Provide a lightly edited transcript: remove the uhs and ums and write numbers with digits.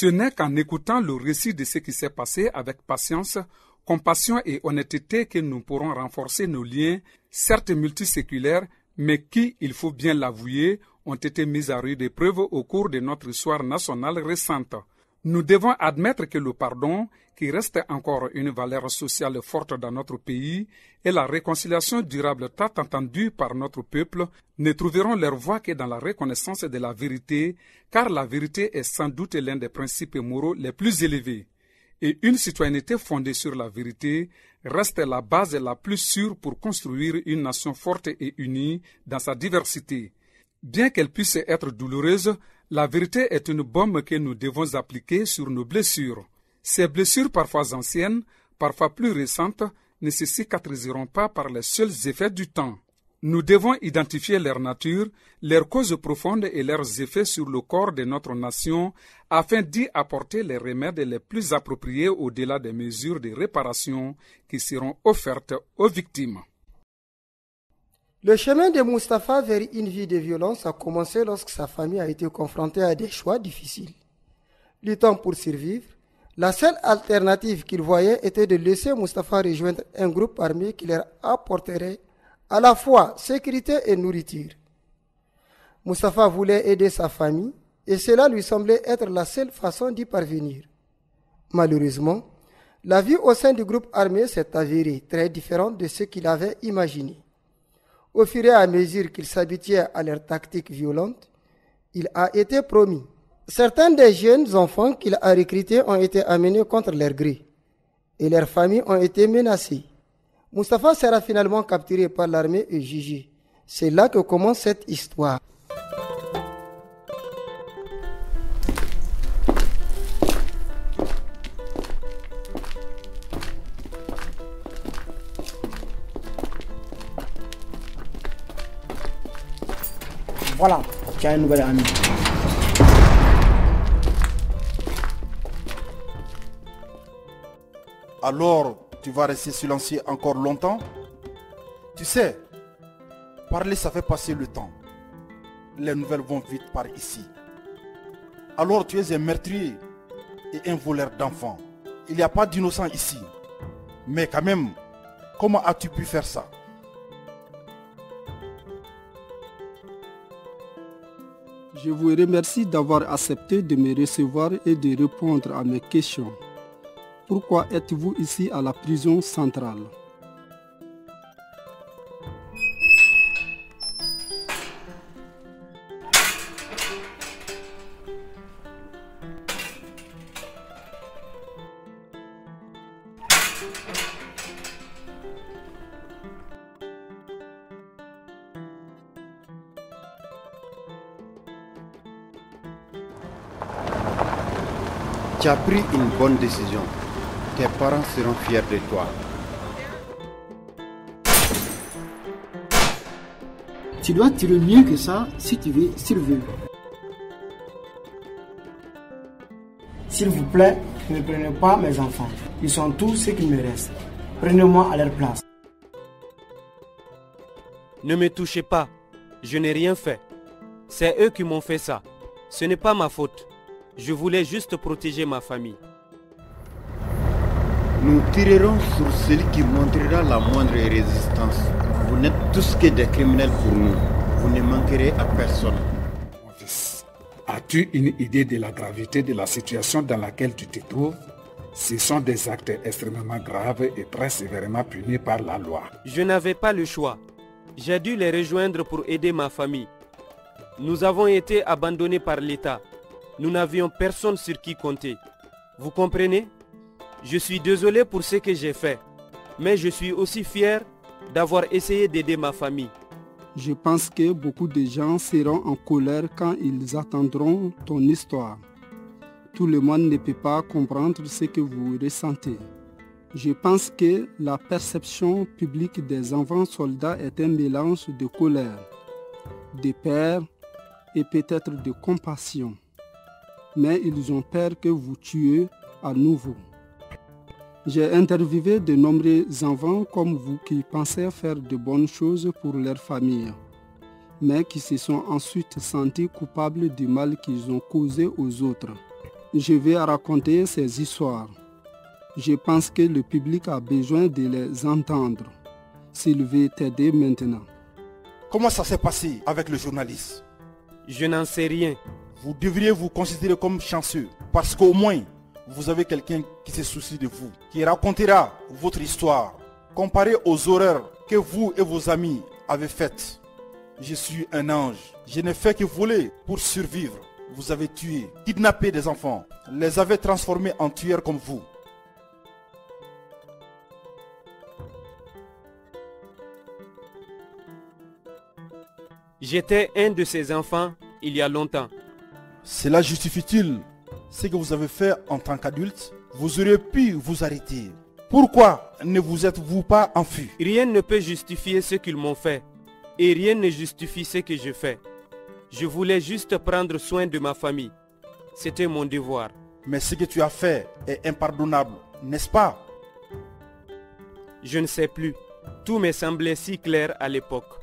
Ce n'est qu'en écoutant le récit de ce qui s'est passé avec patience, compassion et honnêteté que nous pourrons renforcer nos liens, certes multiséculaires, mais qui, il faut bien l'avouer, ont été mis à rude épreuve au cours de notre histoire nationale récente. Nous devons admettre que le pardon, qui reste encore une valeur sociale forte dans notre pays, et la réconciliation durable tant attendue par notre peuple ne trouveront leur voie que dans la reconnaissance de la vérité, car la vérité est sans doute l'un des principes moraux les plus élevés. Et une citoyenneté fondée sur la vérité reste la base la plus sûre pour construire une nation forte et unie dans sa diversité. Bien qu'elle puisse être douloureuse, la vérité est une bombe que nous devons appliquer sur nos blessures. Ces blessures, parfois anciennes, parfois plus récentes, ne se cicatriseront pas par les seuls effets du temps. Nous devons identifier leur nature, leurs causes profondes et leurs effets sur le corps de notre nation afin d'y apporter les remèdes les plus appropriés au-delà des mesures de réparation qui seront offertes aux victimes. Le chemin de Mustapha vers une vie de violence a commencé lorsque sa famille a été confrontée à des choix difficiles. Luttant pour survivre, la seule alternative qu'il voyait était de laisser Mustapha rejoindre un groupe armé qui leur apporterait à la fois sécurité et nourriture. Mustapha voulait aider sa famille et cela lui semblait être la seule façon d'y parvenir. Malheureusement, la vie au sein du groupe armé s'est avérée très différente de ce qu'il avait imaginé. Au fur et à mesure qu'il s'habituait à leurs tactiques violentes, il a été promis. Certains des jeunes enfants qu'il a recrutés ont été amenés contre leur gré et leurs familles ont été menacées. Mustapha sera finalement capturé par l'armée et jugé. C'est là que commence cette histoire. Voilà, tu as un nouvel ami. Alors, tu vas rester silencieux encore longtemps? Tu sais, parler ça fait passer le temps. Les nouvelles vont vite par ici. Alors tu es un meurtrier et un voleur d'enfants. Il n'y a pas d'innocent ici. Mais quand même, comment as-tu pu faire ça? Je vous remercie d'avoir accepté de me recevoir et de répondre à mes questions. Pourquoi êtes-vous ici à la prison centrale? Tu as pris une bonne décision. Tes parents seront fiers de toi. Tu dois tirer mieux que ça si tu veux survivre. S'il vous plaît, ne prenez pas mes enfants. Ils sont tous ceux qui me restent. Prenez-moi à leur place. Ne me touchez pas. Je n'ai rien fait. C'est eux qui m'ont fait ça. Ce n'est pas ma faute. Je voulais juste protéger ma famille. Nous tirerons sur celui qui montrera la moindre résistance. Vous n'êtes tous que des criminels pour nous. Vous ne manquerez à personne. Mon fils, as-tu une idée de la gravité de la situation dans laquelle tu te trouves? Ce sont des actes extrêmement graves et très sévèrement punis par la loi. Je n'avais pas le choix. J'ai dû les rejoindre pour aider ma famille. Nous avons été abandonnés par l'État. Nous n'avions personne sur qui compter. Vous comprenez? Je suis désolé pour ce que j'ai fait, mais je suis aussi fier d'avoir essayé d'aider ma famille. Je pense que beaucoup de gens seront en colère quand ils attendront ton histoire. Tout le monde ne peut pas comprendre ce que vous ressentez. Je pense que la perception publique des enfants soldats est un mélange de colère, de peur et peut-être de compassion. Mais ils ont peur que vous tuiez à nouveau. J'ai interviewé de nombreux enfants comme vous qui pensaient faire de bonnes choses pour leur famille, mais qui se sont ensuite sentis coupables du mal qu'ils ont causé aux autres. je vais raconter ces histoires. Je pense que le public a besoin de les entendre s'il veut t'aider maintenant. Comment ça s'est passé avec le journaliste? Je n'en sais rien. Vous devriez vous considérer comme chanceux parce qu'au moins, vous avez quelqu'un qui se soucie de vous, qui racontera votre histoire, comparé aux horreurs que vous et vos amis avez faites. Je suis un ange. Je n'ai fait que voler pour survivre. Vous avez tué, kidnappé des enfants, les avez transformés en tueurs comme vous. J'étais un de ces enfants il y a longtemps. Cela justifie-t-il ce que vous avez fait en tant qu'adulte? Vous auriez pu vous arrêter. Pourquoi ne vous êtes-vous pas enfui? Rien ne peut justifier ce qu'ils m'ont fait. Et rien ne justifie ce que je fais. Je voulais juste prendre soin de ma famille. C'était mon devoir. Mais ce que tu as fait est impardonnable, n'est-ce pas? Je ne sais plus. Tout me semblait si clair à l'époque.